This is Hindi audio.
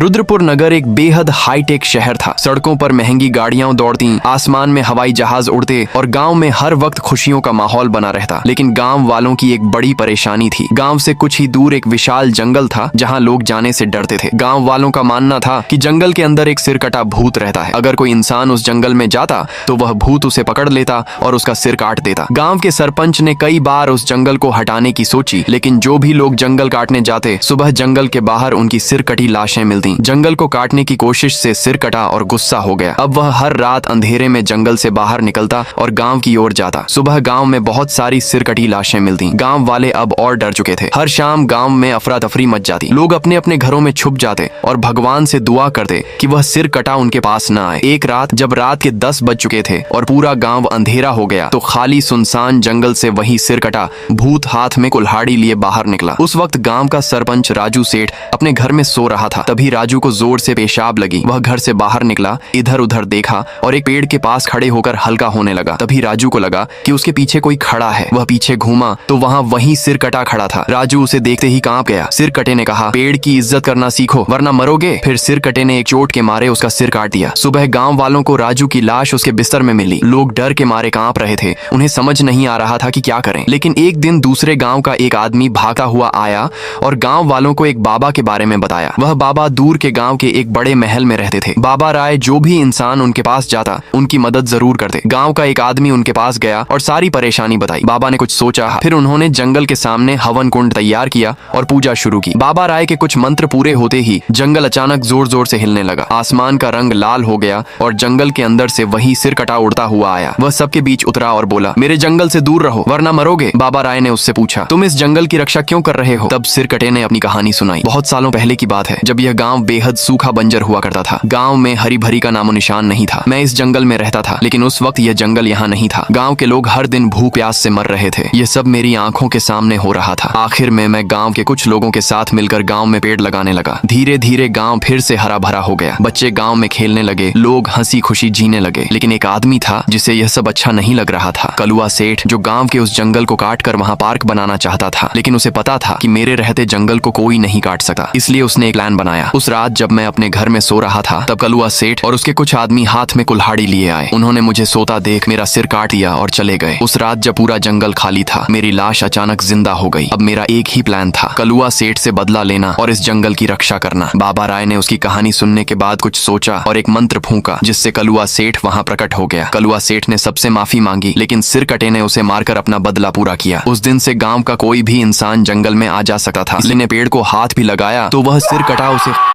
रुद्रपुर नगर एक बेहद हाईटेक शहर था। सड़कों पर महंगी गाड़ियां दौड़ती, आसमान में हवाई जहाज उड़ते और गांव में हर वक्त खुशियों का माहौल बना रहता। लेकिन गांव वालों की एक बड़ी परेशानी थी। गांव से कुछ ही दूर एक विशाल जंगल था जहां लोग जाने से डरते थे। गांव वालों का मानना था कि जंगल के अंदर एक सिरकटा भूत रहता है। अगर कोई इंसान उस जंगल में जाता तो वह भूत उसे पकड़ लेता और उसका सिर काट देता। गांव के सरपंच ने कई बार उस जंगल को हटाने की सोची, लेकिन जो भी लोग जंगल काटने जाते, सुबह जंगल के बाहर उनकी सिर कटी लाशें मिलती। जंगल को काटने की कोशिश से सिर कटा और गुस्सा हो गया। अब वह हर रात अंधेरे में जंगल से बाहर निकलता और गांव की ओर जाता। सुबह गांव में बहुत सारी सिर कटी लाशें मिलती। गांव वाले अब और डर चुके थे। हर शाम गांव में अफरा तफरी मच जाती। लोग अपने अपने घरों में छुप जाते और भगवान से दुआ करते कि वह सिर कटा उनके पास न आए। एक रात जब रात के 10 बज चुके थे और पूरा गांव अंधेरा हो गया तो खाली सुनसान जंगल से वही सिर कटा भूत हाथ में कुल्हाड़ी लिए बाहर निकला। उस वक्त गांव का सरपंच राजू सेठ अपने घर में सो रहा था। तभी राजू को जोर से पेशाब लगी। वह घर से बाहर निकला, इधर उधर देखा और एक पेड़ के पास खड़े होकर हल्का होने लगा। तभी राजू को लगा कि उसके पीछे कोई खड़ा है। वह पीछे घूमा तो वहाँ वही सिर कटा खड़ा था। राजू उसे देखते ही कांप गया। सिर कटे ने कहा, पेड़ की इज्जत करना सीखो वरना मरोगे। फिर सिर कटे ने एक चोट के मारे उसका सिर काट दिया। सुबह गांव वालों को राजू की लाश उसके बिस्तर में मिली। लोग डर के मारे कांप रहे थे। उन्हें समझ नहीं आ रहा था कि क्या करें। लेकिन एक दिन दूसरे गांव का एक आदमी भागता हुआ आया और गांव वालों को एक बाबा के बारे में बताया। वह बाबा दूर के गांव के एक बड़े महल में रहते थे। बाबा राय जो भी इंसान उनके पास जाता उनकी मदद जरूर करते। गांव का एक आदमी उनके पास गया और सारी परेशानी बताई। बाबा ने कुछ सोचा, फिर उन्होंने जंगल के सामने हवन कुंड तैयार किया और पूजा शुरू की। बाबा राय के कुछ मंत्र पूरे होते ही जंगल अचानक जोर जोर से हिलने लगा। आसमान का रंग लाल हो गया और जंगल के अंदर से वही सिर कटा उड़ता हुआ आया। वह सबके बीच उतरा और बोला, मेरे जंगल से दूर रहो वरना मरोगे। बाबा राय ने उससे पूछा, तुम इस जंगल की रक्षा क्यों कर रहे हो? तब सिर कटे ने अपनी कहानी सुनाई। बहुत सालों पहले की बात है जब यह गांव बेहद सूखा बंजर हुआ करता था। गांव में हरी भरी का नामो निशान नहीं था। मैं इस जंगल में रहता था, लेकिन उस वक्त यह जंगल यहाँ नहीं था। गांव के लोग हर दिन भूख प्यास से मर रहे थे। यह सब मेरी आंखों के सामने हो रहा था। आखिर में मैं गांव के कुछ लोगों के साथ मिलकर गांव में पेड़ लगाने लगा। धीरे धीरे गांव फिर से हरा भरा हो गया। बच्चे गांव में खेलने लगे, लोग हंसी खुशी जीने लगे। लेकिन एक आदमी था जिसे यह सब अच्छा नहीं लग रहा था। कलुआ सेठ, जो गांव के उस जंगल को काट कर वहाँ पार्क बनाना चाहता था। लेकिन उसे पता था कि मेरे रहते जंगल को कोई नहीं काट सकता। इसलिए उसने एक प्लान बनाया। उस रात जब मैं अपने घर में सो रहा था तब कलुआ सेठ और उसके कुछ आदमी हाथ में कुल्हाड़ी लिए आए। उन्होंने मुझे सोता देख मेरा सिर काट दिया और चले गए। उस रात जब पूरा जंगल खाली था, मेरी लाश अचानक जिंदा हो गई। अब मेरा एक ही प्लान था, कलुआ सेठ से बदला लेना और इस जंगल की रक्षा करना। बाबा राय ने उसकी कहानी सुनने के बाद कुछ सोचा और एक मंत्र फूंका जिससे कलुआ सेठ वहाँ प्रकट हो गया। कलुआ सेठ ने सबसे माफी मांगी, लेकिन सिर कटे ने उसे मारकर अपना बदला पूरा किया। उस दिन से गांव का कोई भी इंसान जंगल में आ जा सकता था। इसलिए पेड़ को हाथ भी लगाया तो वह सिर कटा उसे